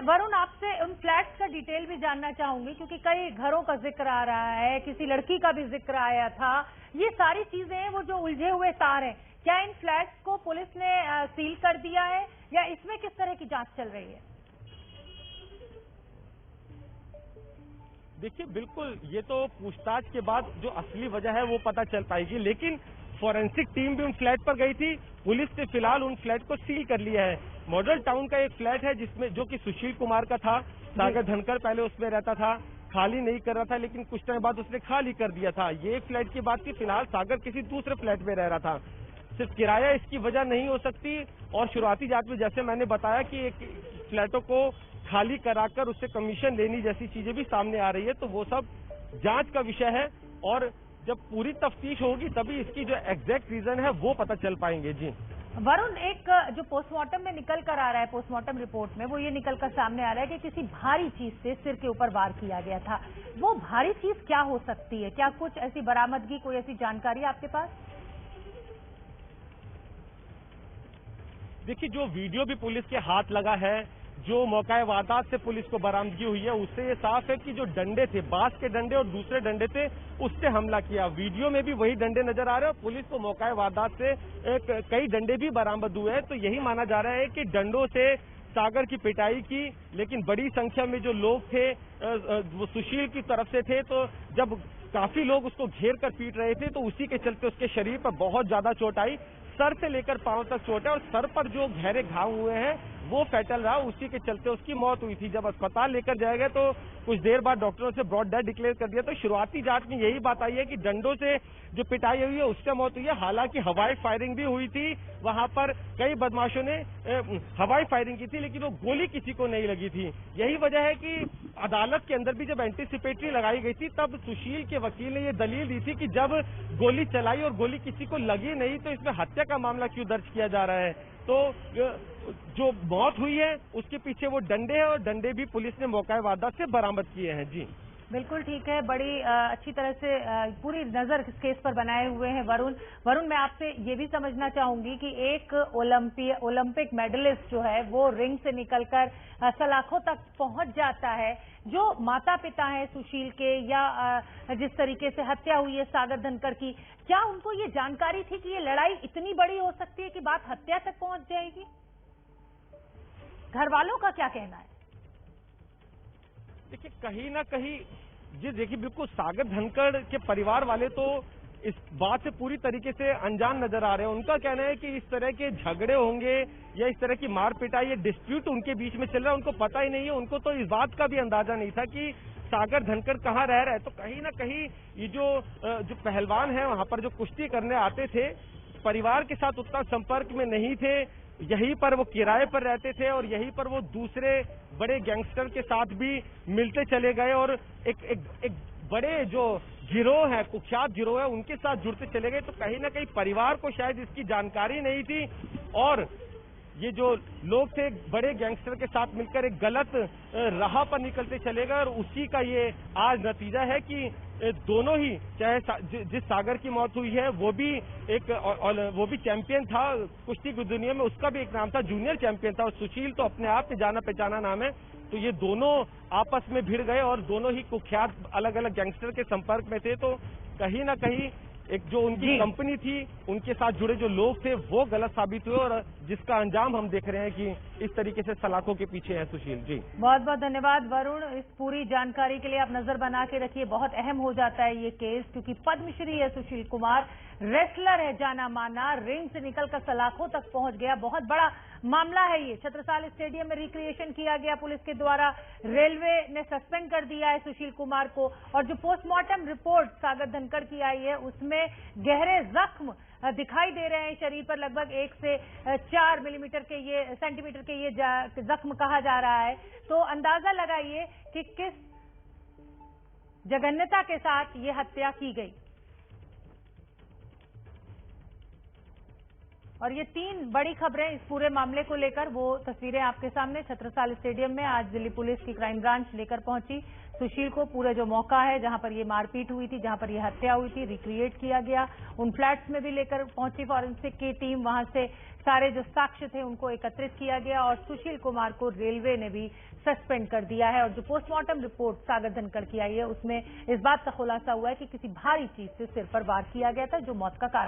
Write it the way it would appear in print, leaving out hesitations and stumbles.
वरुण, आपसे उन फ्लैट्स का डिटेल भी जानना चाहूंगी, क्योंकि कई घरों का जिक्र आ रहा है, किसी लड़की का भी जिक्र आया था। ये सारी चीजें वो जो उलझे हुए तार हैं, क्या इन फ्लैट्स को पुलिस ने सील कर दिया है या इसमें किस तरह की जांच चल रही है? देखिए, बिल्कुल ये तो पूछताछ के बाद जो असली वजह है वो पता चल पाएगी, लेकिन फॉरेंसिक टीम भी उन फ्लैट पर गई थी। पुलिस ने फिलहाल उन फ्लैट को सील कर लिया है। मॉडल टाउन का एक फ्लैट है जिसमें जो कि सुशील कुमार का था। सागर धनकर पहले उसमें रहता था, खाली नहीं कर रहा था, लेकिन कुछ टाइम बाद उसने खाली कर दिया था। ये एक फ्लैट की बात थी। फिलहाल सागर किसी दूसरे फ्लैट में रह रहा था। सिर्फ किराया इसकी वजह नहीं हो सकती। और शुरुआती जांच में जैसे मैंने बताया कि एक फ्लैटों को खाली कराकर उससे कमीशन लेनी जैसी चीजें भी सामने आ रही है, तो वो सब जांच का विषय है। और जब पूरी तफ्तीश होगी तभी इसकी जो एग्जैक्ट रीजन है वो पता चल पाएंगे। जी वरुण, एक जो पोस्टमार्टम में निकल कर आ रहा है, पोस्टमार्टम रिपोर्ट में वो ये निकल कर सामने आ रहा है कि किसी भारी चीज से सिर के ऊपर वार किया गया था। वो भारी चीज क्या हो सकती है? क्या कुछ ऐसी बरामदगी, कोई ऐसी जानकारी आपके पास? देखिए, जो वीडियो भी पुलिस के हाथ लगा है, जो मौका वारदात से पुलिस को बरामदगी हुई है, उससे ये साफ है कि जो डंडे थे, बांस के डंडे और दूसरे डंडे थे, उससे हमला किया। वीडियो में भी वही डंडे नजर आ रहे हैं। पुलिस को मौका वारदात से कई डंडे भी बरामद हुए हैं। तो यही माना जा रहा है कि डंडों से सागर की पिटाई की, लेकिन बड़ी संख्या में जो लोग थे वो सुशील की तरफ से थे। तो जब काफी लोग उसको घेर कर पीट रहे थे, तो उसी के चलते उसके शरीर पर बहुत ज्यादा चोट आई। सर से लेकर पांव तक चोट है और सर पर जो गहरे घाव हुए हैं वो फैटल रहा। उसी के चलते उसकी मौत हुई थी। जब अस्पताल लेकर जाया गया तो कुछ देर बाद डॉक्टरों से ब्रॉड डेथ डिक्लेयर कर दिया। तो शुरुआती जांच में यही बात आई है कि डंडों से जो पिटाई हुई है उससे मौत हुई है। हालांकि हवाई फायरिंग भी हुई थी। वहां पर कई बदमाशों ने हवाई फायरिंग की थी, लेकिन वो गोली किसी को नहीं लगी थी। यही वजह है कि अदालत के अंदर भी जब एंटीसिपेटरी लगाई गई थी, तब सुशील के वकील ने ये दलील दी थी कि जब गोली चलाई और गोली किसी को लगी नहीं, तो इसमें हत्या का मामला क्यों दर्ज किया जा रहा है। तो जो मौत हुई है उसके पीछे वो डंडे हैं, और डंडे भी पुलिस ने मौका वारदात से बरामद किए हैं। जी बिल्कुल ठीक है। बड़ी अच्छी तरह से पूरी नजर इस केस पर बनाए हुए हैं वरुण, मैं आपसे ये भी समझना चाहूंगी कि एक ओलंपिक मेडलिस्ट जो है वो रिंग से निकलकर सलाखों तक पहुंच जाता है। जो माता पिता हैं सुशील के, या जिस तरीके से हत्या हुई है सागर धनकर की, क्या उनको ये जानकारी थी कि ये लड़ाई इतनी बड़ी हो सकती है कि बात हत्या तक पहुंच जाएगी? घर वालों का क्या कहना है? देखिए, कहीं ना कहीं जी देखिए, बिल्कुल सागर धनखड़ के परिवार वाले तो इस बात से पूरी तरीके से अनजान नजर आ रहे हैं। उनका कहना है कि इस तरह के झगड़े होंगे या इस तरह की मार पिटाई या डिस्प्यूट उनके बीच में चल रहा है, उनको पता ही नहीं है। उनको तो इस बात का भी अंदाजा नहीं था कि सागर धनखड़ कहाँ रह रहा है। तो कहीं ना कहीं ये जो पहलवान है वहां पर जो कुश्ती करने आते थे, परिवार के साथ उतना संपर्क में नहीं थे। यहीं पर वो किराए पर रहते थे और यहीं पर वो दूसरे बड़े गैंगस्टर के साथ भी मिलते चले गए और एक बड़े जो गिरोह है, कुख्यात गिरोह है, उनके साथ जुड़ते चले गए। तो कहीं ना कहीं परिवार को शायद इसकी जानकारी नहीं थी और ये जो लोग थे बड़े गैंगस्टर के साथ मिलकर एक गलत राह पर निकलते चले गए और उसी का ये आज नतीजा है कि दोनों ही, चाहे जिस सागर की मौत हुई है वो भी चैंपियन था कुश्ती की दुनिया में, उसका भी एक नाम था, जूनियर चैंपियन था, और सुशील तो अपने आप में जाना पहचाना नाम है। तो ये दोनों आपस में भिड़ गए और दोनों ही कुख्यात अलग अलग गैंगस्टर के संपर्क में थे। तो कहीं ना कहीं एक जो उनकी कंपनी थी, उनके साथ जुड़े जो लोग थे वो गलत साबित हुए और जिसका अंजाम हम देख रहे हैं कि इस तरीके से सलाखों के पीछे है सुशील। जी बहुत बहुत धन्यवाद वरुण, इस पूरी जानकारी के लिए। आप नजर बना के रखिए, बहुत अहम हो जाता है ये केस, क्योंकि पद्मश्री है सुशील कुमार, रेसलर है जाना माना, रिंग से निकलकर सलाखों तक पहुंच गया। बहुत बड़ा मामला है ये। छत्रसाल स्टेडियम में रिक्रिएशन किया गया पुलिस के द्वारा, रेलवे ने सस्पेंड कर दिया है सुशील कुमार को, और जो पोस्टमार्टम रिपोर्ट सागर धनखड़ की आई है उसमें गहरे जख्म दिखाई दे रहे हैं शरीर पर। लगभग 1 से 4 मिलीमीटर के ये सेंटीमीटर के ये जख्म कहा जा रहा है। तो अंदाजा लगाइए कि किस जघन्यता के साथ ये हत्या की गई। और ये 3 बड़ी खबरें इस पूरे मामले को लेकर, वो तस्वीरें आपके सामने। छत्रसाल स्टेडियम में आज दिल्ली पुलिस की क्राइम ब्रांच लेकर पहुंची सुशील को। पूरा जो मौका है जहां पर ये मारपीट हुई थी, जहां पर ये हत्या हुई थी, रिक्रिएट किया गया। उन फ्लैट्स में भी लेकर पहुंची फॉरेंसिक की टीम। वहां से सारे जो साक्ष्य थे उनको एकत्रित किया गया और सुशील कुमार को रेलवे ने भी सस्पेंड कर दिया है। और जो पोस्टमार्टम रिपोर्ट सागर धनखड़ की आई है उसमें इस बात का खुलासा हुआ है कि किसी भारी चीज से सिर पर वार किया गया था, जो मौत का कारण